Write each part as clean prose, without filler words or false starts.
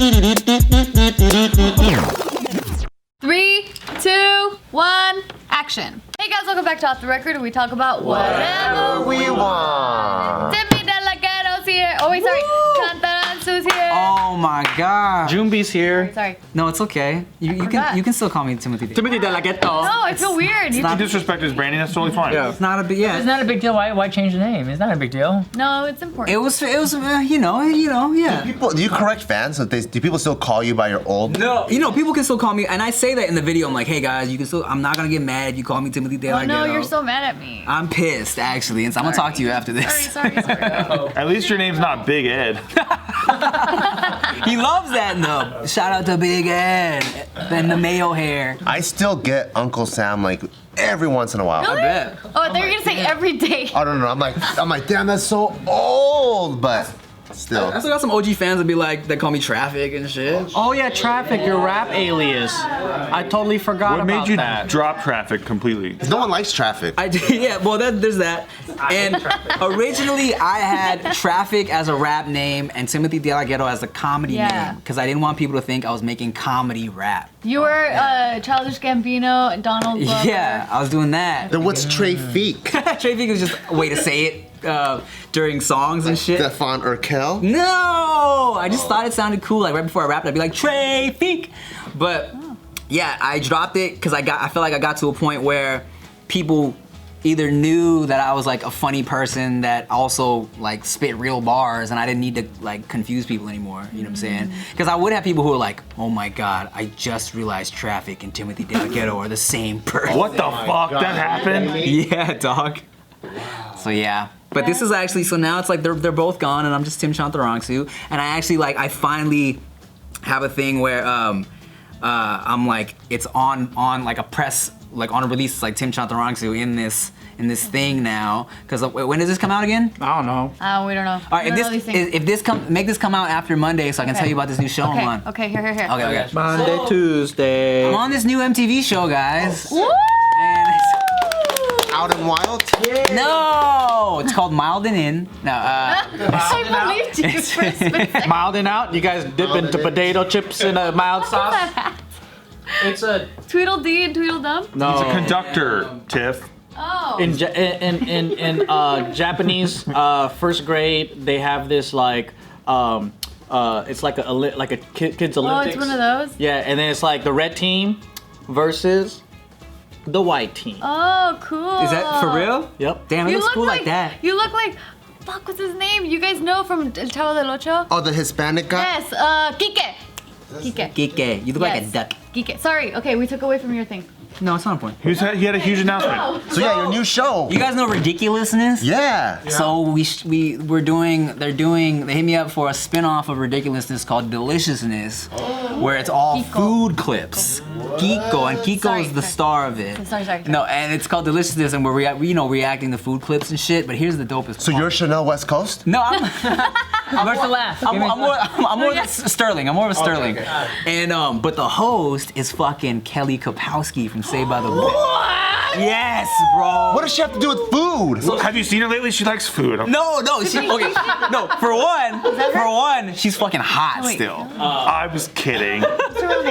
3, 2, 1, action. Hey guys, welcome back to Off the Record, where we talk about whatever we want. Tiffany Delagado's here. Oh wait, sorry. Chantarangsu's here. Oh my god. Jumbi's here. Sorry. No, it's okay. You can still call me Timothy. Timothy Delagato. No, I feel weird. You You disrespect his branding, that's totally fine. It's not a big It's not a big deal. Why change the name? It's not a big deal. No, it's important. It was yeah. People, do you correct fans? Do people still call you by your old? No, people can still call me, and I say that in the video. I'm like, hey guys, you can still. I'm not gonna get mad if you call me Timothy De La Oh no, Ghetto. you're so mad at me. I'm pissed actually, and so I'm gonna talk to you after this. Sorry. At least your name's not Big Ed. He loves that though. Shout out to Big Ed and the mayo hair. I still get Uncle Sam like every once in a while. Really? I bet. Oh, I thought you were gonna say every day. I don't know. I'm like, damn, that's so old, but still. I still got some OG fans that call me Traffic and shit. Oh yeah, Traffic, your rap alias. I totally forgot What about made you that. drop Traffic completely? No one likes Traffic. Yeah, well, there's that. And originally, I had Traffic as a rap name and Timothy De La Ghetto as a comedy name because I didn't want people to think I was making comedy rap. You were Childish Gambino and Donald Glover. Yeah, I was doing that. Then what's Traffic? Traffic was just a way to say it during songs and shit. Stefan Urkel? No, I just thought it sounded cool. Like right before I rapped, I'd be like Traffic. But yeah, I dropped it because I feel like I got to a point where people either knew that I was like a funny person that also like spit real bars, and I didn't need to like confuse people anymore. You know what I'm saying? Because I would have people who were like, "Oh my God, I just realized Traffic and Timothy De La Ghetto are the same person." What the fuck? That happened? Yeah, dog. So yeah. But this is actually, so now it's like they're both gone and I'm just Tim Chantarangsu. And I actually I finally have a thing where I'm like, it's on like a press, like on a release, it's like Tim Chantarangsu in this thing now. Cause when does this come out again? I don't know. We don't know. All right, make this come out after Monday so I can tell you about this new show I'm on. Okay, here. Okay. Monday, Tuesday. I'm on this new MTV show, guys. Woo! And Out and Wild? no, it's called Mild and In. No, I believed you for a split second. Mild and out. You guys dip into potato chips in a mild sauce. It's a Tweedledee and Tweedledum? no. He's a conductor, Tiff. Oh. In Japanese first grade, they have this like it's like a kids Olympics. Oh, it's one of those? Yeah, and then it's like the red team versus the white team. Oh, cool. is that for real? Yep. Damn, it You looks look cool like that. You look like, fuck, what's his name? You guys know from El Chavo del Ocho? Oh, the Hispanic guy? Yes, Kike. Geeky. You look like a Yes. duck. Kike. Sorry, okay, we took away from your thing. No, it's not important. He had a huge announcement. So yeah, your new show. You guys know Ridiculousness? Yeah. So they hit me up for a spin-off of Ridiculousness called Deliciousness, where it's all Kiko. food clips. Kiko, and Kiko Sorry, is the sorry. star of it. Sorry. No, and it's called Deliciousness, and we're reacting to food clips and shit. But here's the dopest. So part. you're Chanel West Coast? No, I'm. Where's the laugh? I'm more of Sterling. I'm more of a Sterling. And but the host is fucking Kelly Kapowski from Saved by the Bell. Yes, bro. What does she have to do with food? Have you seen her lately? She likes food. No, she okay. No, for one, she's fucking hot wait. still. I was kidding.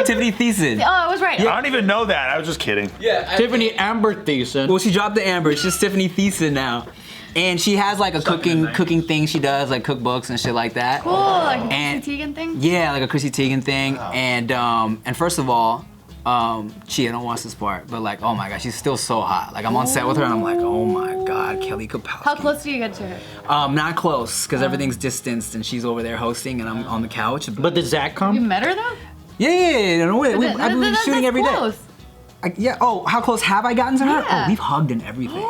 Tiffany Thiessen. Oh, I was right. I don't even know that. I was just kidding. Tiffany Amber Thiessen. Well, she dropped the Amber. It's just Tiffany Thiessen now. And she has like a cooking thing she does, like cookbooks and shit like that. Cool, like a And- Chrissy Teigen thing? Yeah, like a Chrissy Teigen thing. And first of all, I don't watch this part, but like, oh my god, she's still so hot. Like I'm on set with her and I'm like, oh my god, Kelly Kapowski. How close do you get to her? Not close, because everything's distanced and she's over there hosting and I'm on the couch. But did Zach You come? met her though? Yeah. No, I believe That's shooting every day. close. Yeah. Oh, how close have I gotten to her? Yeah. Oh, we've hugged and everything.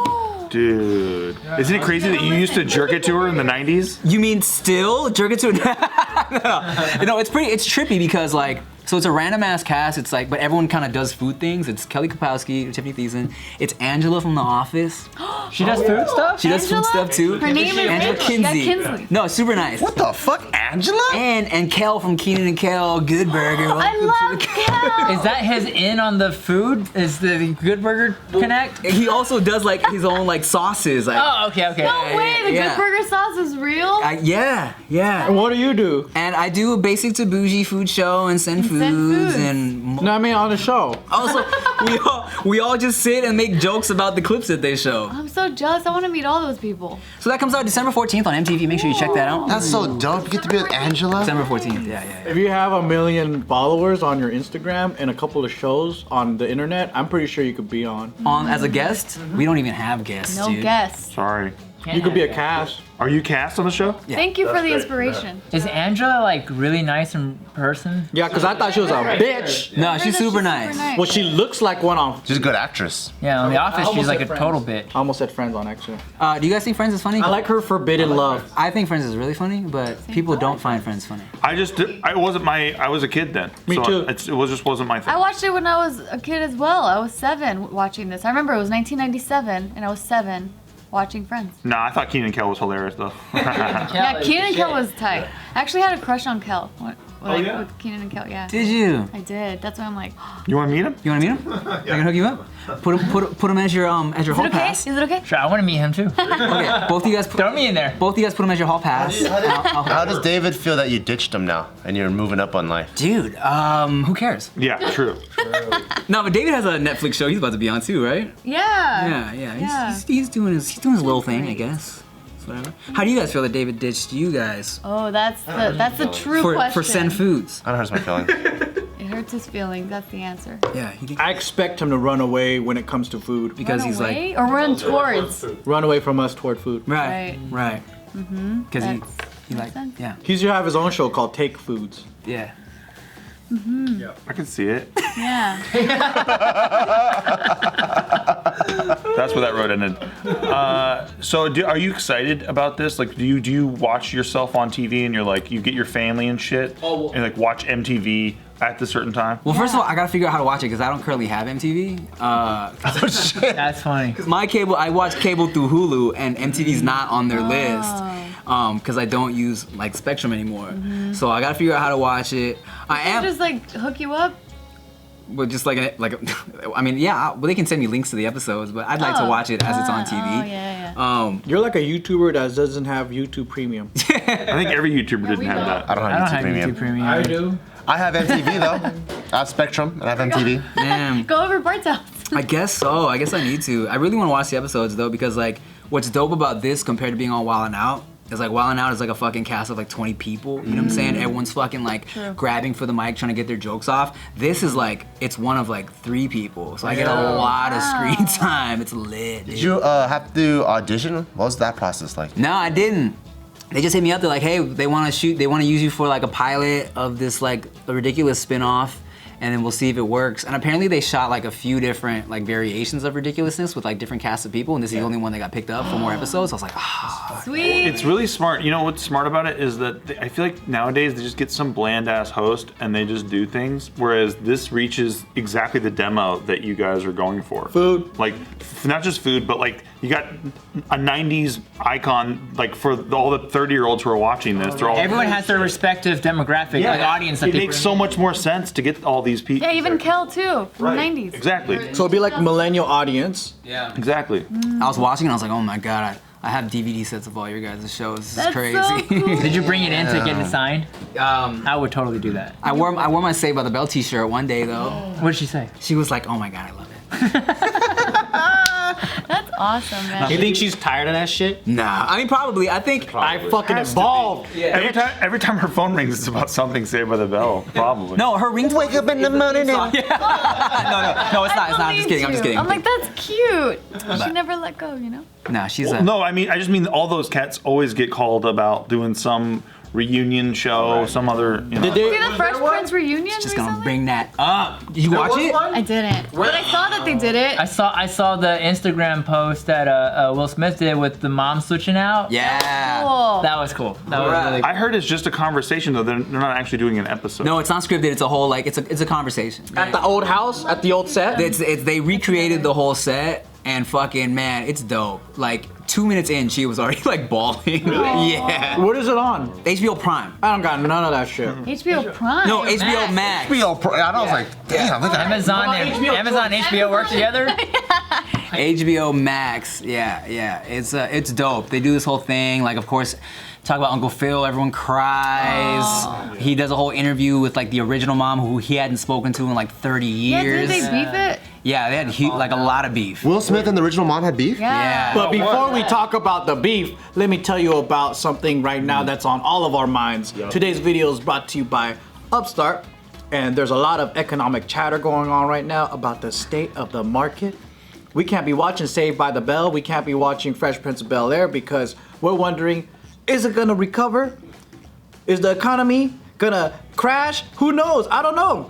Dude. Isn't it crazy that you used to jerk it to her in the 90s? You mean still jerk it to? No, it's trippy because like So it's a random ass cast. It's like, but everyone kind of does food things. It's Kelly Kapowski, Tiffany Thiessen. It's Angela from The Office. She does food stuff? She does food stuff too. Her name is Angela Kinsey. Yeah, Kinsley. No, super nice. What the fuck, Angela? And Kel from Keenan and Kel, Good Burger. I love Kel. Is that his in on the food? Is the Good Burger Connect? He also does like his own like sauces. Like, Oh, okay. No way, the Yeah. Good Burger sauce is real? yeah. And what do you do? And I do a basic to bougie food show and send foods foods. and No, I mean on the show. also we all just sit and make jokes about the clips that they show. I'm so jealous. I want to meet all those people. So that comes out December 14th on MTV. Make sure you check that out. That's so dope. You get to be with Angela. December 14th. Yeah. If you have 1 million followers on your Instagram and a couple of shows on the internet, I'm pretty sure you could be on. On as a guest, we don't even have guests. No dude. guests. Sorry. You could be a cast. Are you cast on the show? Yeah. Thank you for the inspiration. Is Angela like really nice in person? Yeah, because I thought she was a bitch. No, she's super nice. Well, she looks like one on. She's a good actress. Yeah, on The Office, she's almost like a said friends. total bitch. I almost said Friends on actually. Do you guys think Friends is funny? I like her forbidden love. I think Friends is really funny, but people don't find Friends funny. I was a kid then. Me too. It just wasn't my thing. I watched it when I was a kid as well. I was 7 watching this. I remember it was 1997, and I was 7 watching Friends. Nah, I thought Keenan and Kel was hilarious though. Yeah, Keenan and Kel was tight. I actually had a crush on Kel. yeah? With Keenan and Kel, yeah. Did you? I did. That's why I'm like, You want to meet him? You want to meet him? I can hook you up. Put him as your hall is it okay? pass. Is it okay? Sure, I want to meet him too. Okay, both of you guys Throw me in there. Both of you guys put him as your hall pass. How does David feel that you ditched him now and you're moving up on life? Dude, who cares? Yeah, true. No, but David has a Netflix show he's about to be on too, right? Yeah. Yeah. He's doing his little thing, I guess. It's whatever. How do you guys feel that David ditched you guys Oh, that's the true question. for Send Foods? I don't hurt my feelings. It hurts his feelings. That's the answer. Yeah, he did. I expect him to run away when it comes to food. Because Run he's like, away or run towards. Run away from us toward food. right. Because he Makes like, sense. yeah. He should have his own show called Take Foods. Yeah. I can see it. Yeah. That's where that road ended. So, are you excited about this? Like, do you watch yourself on TV and you're like, you get your family and shit, and like watch MTV at the certain time? Well, first of all, I gotta figure out how to watch it because I don't currently have MTV. That's funny. My cable, I watch cable through Hulu, and MTV's not on their list because I don't use like Spectrum anymore. So I gotta figure out how to watch it. I am Just like hook you up. but just I mean, yeah. Well, they can send me links to the episodes, but I'd like to watch it as it's on TV. Oh, yeah. You're like a YouTuber that doesn't have YouTube Premium. I think every YouTuber didn't have that. I don't I have don't YouTube have Premium. YouTube Premium. do. I have MTV though. I have Spectrum and I have MTV. Damn. Go over Bart's house. I guess so. I guess I need to. I really want to watch the episodes though because like what's dope about this compared to being on Wild 'N Out is like Wild 'N Out is like a fucking cast of like 20 people. You know what I'm saying? Everyone's fucking like grabbing for the mic trying to get their jokes off. This is like it's one of like 3 people, so I get a lot of screen time. It's lit. Did you have to audition? What was that process like? No, I didn't. They just hit me up. They're like, hey, they want to use you for like a pilot of this like a ridiculous spin-off, and then we'll see if it works. And apparently they shot like a few different like variations of ridiculousness with like different casts of people, and this is the only one that got picked up for more episodes. So I was like, Sweet. It's really smart. You know what's smart about it is that I feel like nowadays they just get some bland ass host and they just do things. Whereas this reaches exactly the demo that you guys are going for. Food. Like, not just food, but like you got a 90s icon, like for all the 30-year-olds who are watching this. They're all Everyone has their respective demographic, like audience that It they makes bring so in. much more sense to get all these people. Yeah, even Kel too, from the 90s. Exactly. So it'd be like millennial audience. yeah. Exactly. I was watching and I was like, oh my god, I have DVD sets of all your guys' shows. This is That's crazy. so cool. Did you bring it in to get it signed? I would totally do that. I wore my Saved by the Bell t-shirt one day though. What did she say? She was like, oh my god, I love it. That's awesome, man. You think she's tired of that shit? Nah, I mean probably. I think I fucking evolved. Every time her phone rings, it's about something Saved by the Bell. Probably. no, her rings wake up in the morning. No, it's not. I'm just kidding. I'm just kidding. I'm like, that's cute. She never let go, you know? Nah, she's Well, a. no, I mean, I just mean all those cats always get called about doing some reunion show, some other. You know. Did they? See the Fresh Prince reunion Just recently? gonna bring that up. Did you watch it? I didn't, but I saw that they did it. I saw the Instagram post that Will Smith did with the mom switching out. Yeah. Cool. That was cool. That was really cool. I heard it's just a conversation though. They're not actually doing an episode. No, it's not scripted. It's a whole like it's a conversation. At the old house, at the old set. It's they recreated the whole set and fucking man, it's dope. Like 2 minutes in, she was already like bawling. Yeah. What is it on? HBO Prime. I don't got none of that shit. HBO Prime. No, HBO Max. HBO Pro. I was like, damn. Look at Amazon and HBO work together. HBO Max. Yeah. It's dope. They do this whole thing. Like, of course, talk about Uncle Phil. Everyone cries. He does a whole interview with like the original mom, who he hadn't spoken to in like 30 Yeah, years. did they beef it? Yeah, they had like a lot of beef. Will Smith and the original mom had beef? Yeah. But before we talk about the beef, let me tell you about something right now that's on all of our minds. Today's video is brought to you by Upstart, and there's a lot of economic chatter going on right now about the state of the market. We can't be watching Saved by the Bell. We can't be watching Fresh Prince of Bel-Air because we're wondering, is it gonna recover? Is the economy gonna crash? Who knows? I don't know.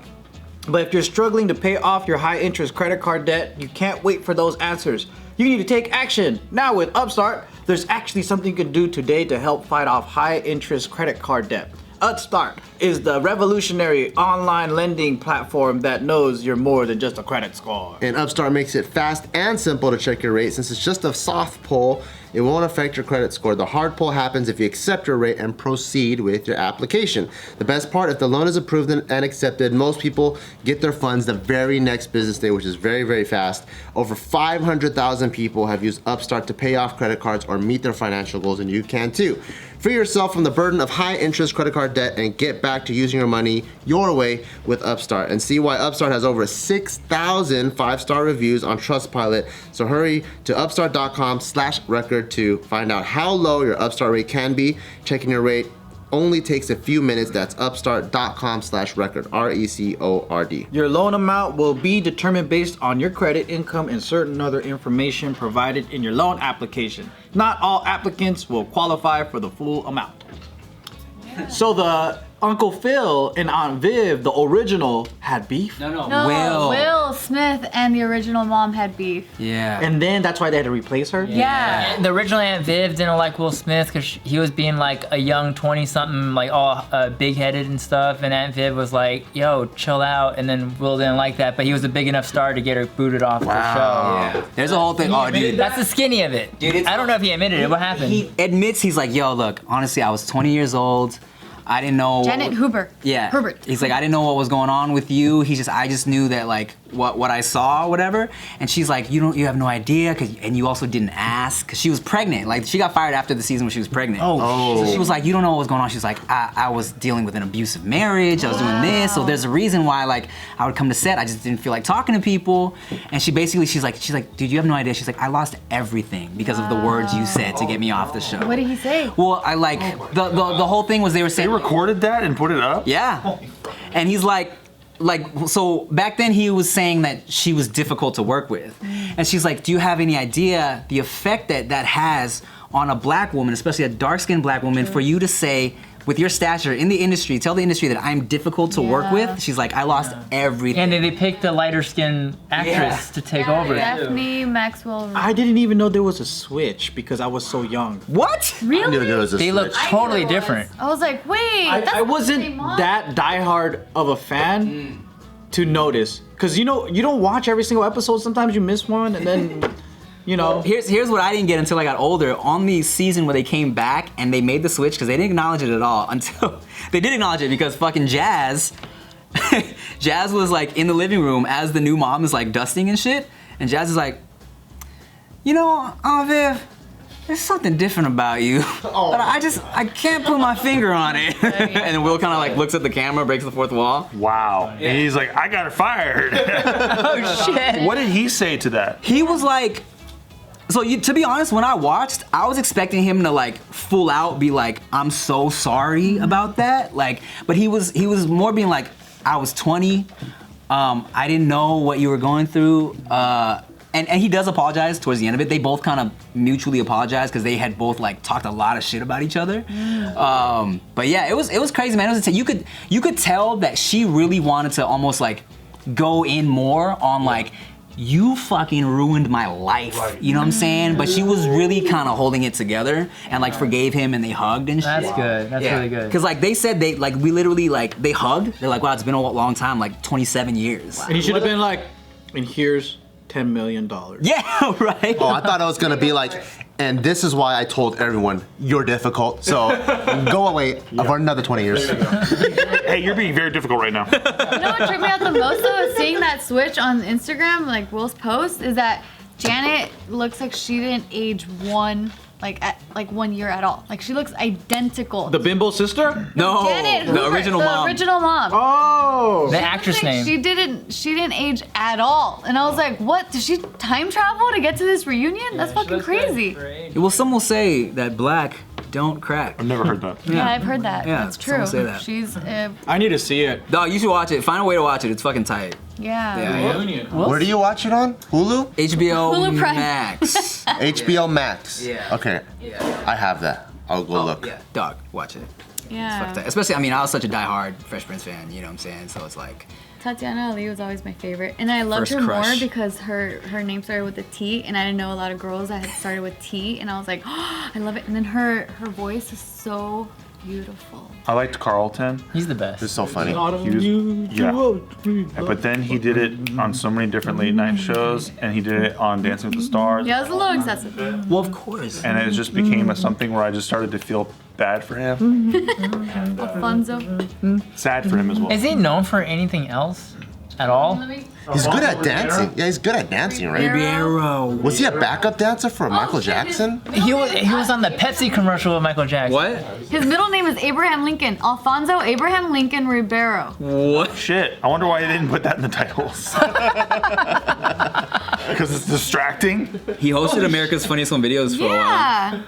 But if you're struggling to pay off your high interest credit card debt, you can't wait for those answers. You need to take action. Now with Upstart, there's actually something you can do today to help fight off high interest credit card debt. Upstart is the revolutionary online lending platform that knows you're more than just a credit score. And Upstart makes it fast and simple to check your rate. Since it's just a soft pull, it won't affect your credit score. The hard pull happens if you accept your rate and proceed with your application. The best part, if the loan is approved and accepted, most people get their funds the very next business day, which is very, very fast. Over 500,000 people have used Upstart to pay off credit cards or meet their financial goals, and you can too. Free yourself from the burden of high interest credit card debt and get back to using your money your way with Upstart. And see why Upstart has over 6,000 5-star reviews on Trustpilot. So hurry to upstart.com/record to find out how low your Upstart rate can be. Checking your rate only takes a few minutes. That's upstart.com/record, RECORD. Your loan amount will be determined based on your credit, income, and certain other information provided in your loan application. Not all applicants will qualify for the full amount. So the Uncle Phil and Aunt Viv, the original, had beef. No, Will Smith and the original mom had beef. Yeah. And then that's why they had to replace her? Yeah. The original Aunt Viv didn't like Will Smith because he was being like a young 20-something, like all big-headed and stuff, and Aunt Viv was like, yo, chill out, and then Will didn't like that, but he was a big enough star to get her booted off the show. Yeah. There's a whole thing. Oh, dude. That's the skinny of it. Dude, I don't know if he admitted it. What happened? He admits, he's like, yo, look, honestly, I was 20 years old. I didn't know. Janet Hubert. Yeah. Herbert. He's like, I didn't know what was going on with you. I just knew that like what I saw, whatever. And she's like, you have no idea, and you also didn't ask, cause she was pregnant. Like she got fired after the season when she was pregnant. So she was like, you don't know what was going on. She's like, I was dealing with an abusive marriage. I was doing this. So there's a reason why like I would come to set. I just didn't feel like talking to people. And she's like, dude, you have no idea. She's like, I lost everything because of the words you said to get me off the show. What did he say? Well, I like the whole thing was they were saying. They recorded that and put it up? Yeah. And he's like, so back then he was saying that she was difficult to work with. And she's like, do you have any idea the effect that has on a black woman, especially a dark-skinned black woman, for you to say, with your stature in the industry, tell the industry that I'm difficult to work with? She's like, I lost everything. And then they picked a lighter-skinned actress to take over. Daphne Maxwell. I didn't even know there was a switch because I was so young. What? I knew there Really? was a They look switch. totally different. I was like, wait. that's I not the wasn't same mom. that diehard of a fan to notice. Cause you don't watch every single episode. Sometimes you miss one and then, Here's what I didn't get until I got older. On the season where they came back and they made the switch, because they didn't acknowledge it at all until they did acknowledge it, because fucking Jazz was like in the living room as the new mom is like dusting and shit, and Jazz is like, Aunt Viv, there's something different about you, but I can't put my finger on it. And then Will kind of like looks at the camera, breaks the fourth wall. Wow. And he's like, I got her fired. Oh shit. What did he say to that? He was like, to be honest, when I watched, I was expecting him to like full out be like, I'm so sorry about that. Like, but he was more being like, I was 20, I didn't know what you were going through, and he does apologize towards the end of it. They both kind of mutually apologize because they had both like talked a lot of shit about each other. But yeah, it was crazy, man. You could tell that she really wanted to almost like go in more on like, you fucking ruined my life. Right. You know what I'm saying? But she was really kind of holding it together and like forgave him and they hugged and shit. That's good. That's really good. Cause like they said we literally like they hugged. They're like, wow, it's been a long time, like 27 years. And he should have been like, and here's $10 million. Yeah, right. Oh, I thought it was gonna be like, and this is why I told everyone you're difficult. So go away for another 20 years. Hey, you're being very difficult right now. You know what tripped me out the most though is seeing that switch on Instagram, like Will's post, is that Janet looks like she didn't age one 1 year at all. Like she looks identical. The bimbo sister? No, Janet the Hoover, original the mom. original mom. Oh. The actress Like, name. she didn't age at all, and I was like, what? Did she time travel to get to this reunion? That's fucking crazy. Well, some will say that black don't crack. I've never heard that. Yeah, I've heard that. Yeah, That's true. someone say that. She's I need to see it. Dog, you should watch it. Find a way to watch it. It's fucking tight. yeah. Reunion. Where do you watch it on? Hulu? HBO Hulu Prime. Max. HBO Max. Yeah. Okay. I have that. I'll go look. Yeah, dog, watch it. Yeah. Fuck that. Especially, I mean, I was such a diehard Fresh Prince fan. You know what I'm saying? So it's like, Tatiana Ali was always my favorite, and I loved First her crush. more because her name started with a T, and I didn't know a lot of girls that had started with T, and I was like, oh, I love it. And then her voice is so beautiful. I liked Carlton. He's the best. It's so funny. But then he did it on so many different late night shows, and he did it on Dancing with the Stars. Yeah, it was a little excessive. well, of course. And it just became something where I just started to feel bad for him. Alfonso. Sad for him as well. Is he known for anything else at all? He's good at dancing. Yeah, he's good at dancing, right? Ribeiro. Was he a backup dancer for Michael shit. Jackson? He was on the Pepsi commercial with Michael Jackson. What? His middle name is Abraham Lincoln. Alfonso Abraham Lincoln Ribeiro. What? Shit, I wonder why they didn't put that in the titles. Because it's distracting. He hosted America's Funniest Home Videos for a while. Yeah,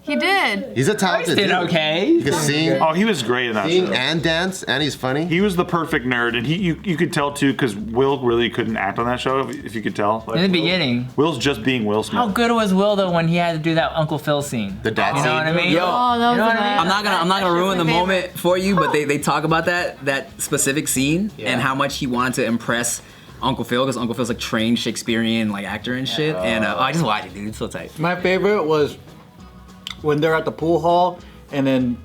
he did. He's a talented Did dude. okay. He can sing, Oh, he was great in that show. and dance, and he's funny. He was the perfect nerd, and you could tell too, because Will really couldn't act on that show, if you could tell. Like, In the beginning. Will's just being Will Smith. How good was Will though when he had to do that Uncle Phil scene? The dad You know scene. what I mean? Yo, Oh, that was You know what I mean? I'm not gonna ruin the my favorite. moment for you, but they talk about that specific scene and how much he wanted to impress Uncle Phil because Uncle Phil's like trained Shakespearean like actor and shit. And I just watch it, dude. It's so tight. My favorite was when they're at the pool hall and then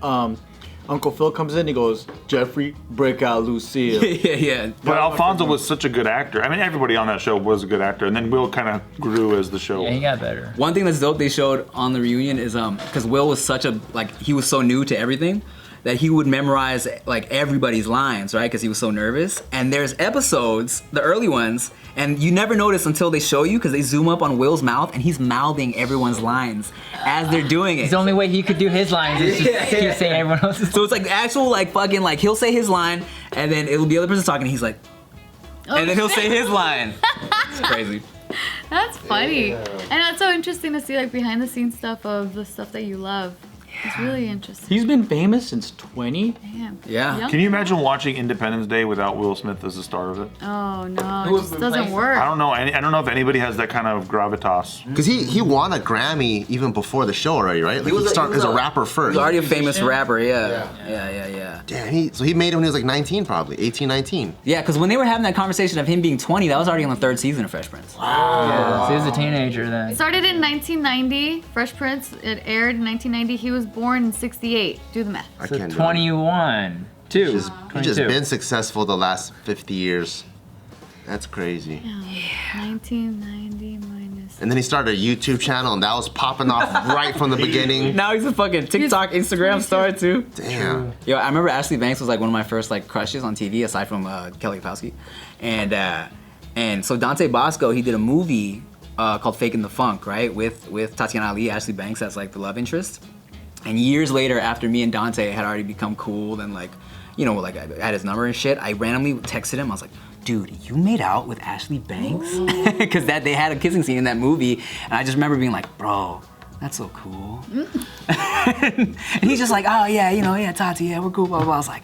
Uncle Phil comes in, he goes, Jeffrey, break out Lucille. yeah. But Alfonso was such a good actor. I mean, everybody on that show was a good actor, and then Will kind of grew as the show. Yeah, he got better. One thing that's dope they showed on the reunion is because Will was such a he was so new to everything that he would memorize like everybody's lines, right? Because he was so nervous. And there's episodes, the early ones, and you never notice until they show you because they zoom up on Will's mouth and he's mouthing everyone's lines as they're doing it. It's the only way he could do his lines is just keep saying everyone else's. So it's like actual like fucking like he'll say his line and then it'll be the other person talking and he's like, and then he'll say his line. It's crazy. That's funny. And that's so interesting to see like behind the scenes stuff of the stuff that you love. It's really interesting. He's been famous since 20. Damn. Yeah. Young Can you guy? imagine watching Independence Day without Will Smith as the star of it? Oh no, Who it just doesn't replaced- work. I don't know. I don't know if anybody has that kind of gravitas. Because he won a Grammy even before the show already, right? Like he started as a rapper first. He's already a famous rapper, yeah. Damn, so he made it when he was like 19 probably, 18, 19. Yeah, because when they were having that conversation of him being 20, that was already on the 3rd season of Fresh Prince. Yeah, so he was a teenager then. It started in 1990. Fresh Prince. It aired in 1990. He was born in '68. Do the math. I So can't do it. 21. Two. He's 22. just been successful the last 50 years. That's crazy. 1990 minus. And then he started a YouTube channel and that was popping off right from the beginning. Now he's a fucking TikTok, Instagram star too. Damn. Yo, I remember Ashley Banks was like one of my first like crushes on TV aside from Kelly Kapowski. And so Dante Bosco, he did a movie called Faking the Funk, right? With Tatiana Ali, Ashley Banks as like the love interest. And years later, after me and Dante had already become cool and like, you know, like I had his number and shit, I randomly texted him. I was like, dude, you made out with Ashley Banks? Because they had a kissing scene in that movie. And I just remember being like, bro, that's so cool. And he's just like, oh yeah, you know, yeah, Tati, yeah, we're cool, blah, blah, blah. I was like,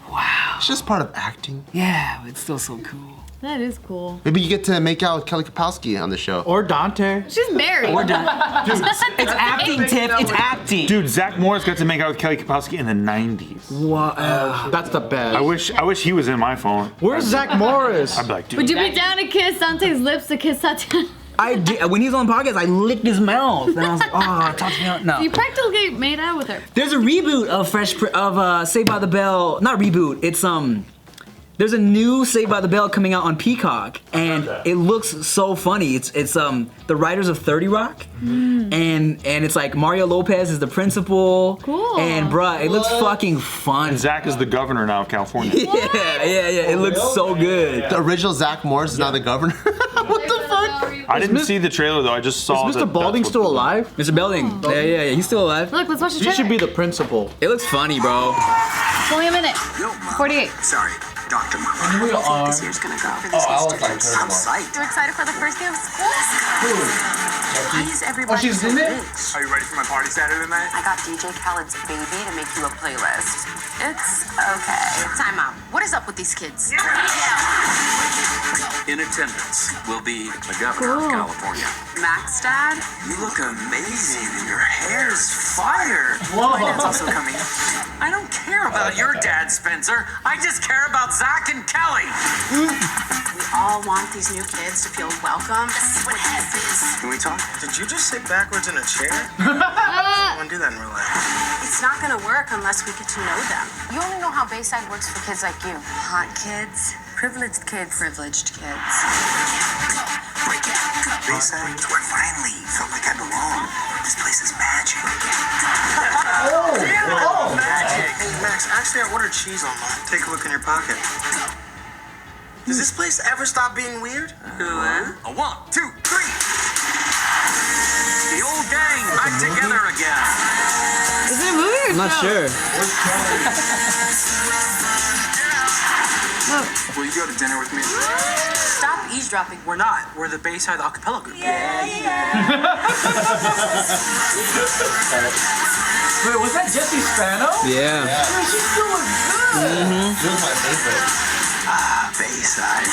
wow. It's just part of acting. Yeah, but it's still so cool. That is cool. Maybe you get to make out with Kelly Kapowski on the show. Or Dante. She's married. We're done. It's acting, Tiff. It's acting. Dude, Zach Morris got to make out with Kelly Kapowski in the 90s. Wow. That's the best. I wish he was in my phone. Where's Zach Morris? I'd be like, dude. Would you be down to kiss Dante's lips to kiss Tatiana? I did, when he was on the podcast, I licked his mouth, and I was like, "Oh, Tatiana." No. You practically made out with her. There's a reboot of Saved by the Bell. Not reboot. It's There's a new Saved by the Bell coming out on Peacock, and it looks so funny. It's the writers of 30 Rock, and it's like Mario Lopez is the principal. Cool. And bruh, it looks fucking fun. And Zach is the governor now of California. Yeah. It looks so good. The original Zach Morris is now the governor. What the fuck? I didn't see the trailer though. I just saw. Is Mr. Balding still alive? Mr. Belding. Yeah. He's still alive. Look, let's watch the He trailer. should be the principal. It looks funny, bro. It's only a minute. Yo, Mom. 48. Sorry, Dr. Mom. How do you think this year's gonna go for these students? I'm psyched. You excited for the first day of school? Why is everybody she's so in it? rich? Are you ready for my party Saturday night? I got DJ Khaled's Baby to make you a playlist. It's okay. Time out. What is up with these kids? In attendance will be the governor of California. Max, Dad? You look amazing and your hair's fire. My dad's also coming. I don't care about your dad, Spencer. I just care about Zach and Kelly. We all want these new kids to feel welcome. This is what happens. Can we talk? Did you just sit backwards in a chair? I want to do that in real life. It's not gonna work unless we get to know them. You only know how Bayside works for kids like you. Hot kids, privileged kids. Privileged kids. Bayside, it's where finally felt like I belong. This place is magic. Magic. Hey, Max, actually I ordered cheese online. Take a look in your pocket. Does this place ever stop being weird? A 1, 2, 3. The old gang back together again. Is it a movie or I'm not sure. Will you go to dinner with me? Stop eavesdropping. We're not. We're the Bayside acapella group. Wait, was that Jesse Spano? Yeah. She's doing good. This is my favorite. Bayside.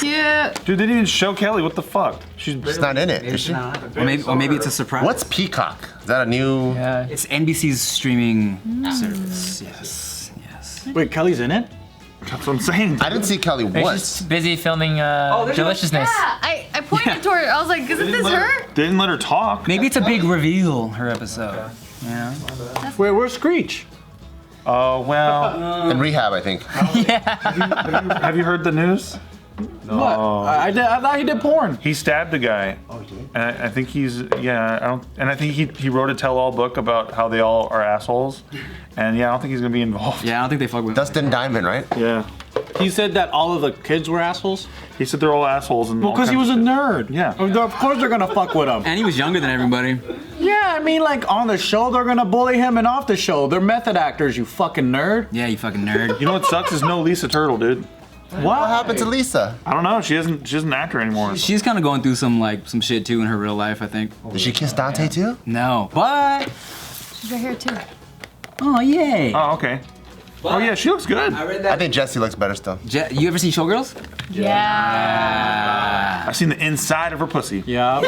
Cute. Dude, they didn't even show Kelly. What the fuck? She's not in it, is she? Or maybe it's a surprise. What's Peacock? Is that a new? Yeah. It's NBC's streaming service. Yes. Wait, Kelly's in it? That's what I'm saying. I didn't see Kelly She's once. busy filming Deliciousness. Yeah, I pointed toward her. I was like, isn't this her? They didn't let her talk. Maybe it's a big reveal, her episode. Yeah. Wait, where's Screech? Oh well. In rehab, I think. Have you heard the news? What? I thought he did porn. He stabbed a guy. Oh, he did? And I think he's I think he wrote a tell-all book about how they all are assholes. And yeah, I don't think he's gonna be involved. Yeah, I don't think they fuck with Dustin Diamond, right? Yeah. He said that all of the kids were assholes? He said they're all assholes and Well, because he was a nerd. Yeah. Of course they're gonna fuck with him. And he was younger than everybody. Yeah, I mean, like, on the show, they're gonna bully him, and off the show, they're method actors, you fucking nerd. Yeah, you fucking nerd. You know what sucks is no Lisa Turtle, dude. What happened to Lisa? I don't know. She's an actor anymore. She's kind of going through some shit too in her real life, I think. Did she kiss Dante too? No, but She's right here too. oh yay! Oh, okay. Oh yeah, she looks good. I read I think Jesse looks better still. You ever see Showgirls? Yeah. I've seen the inside of her pussy. Yeah.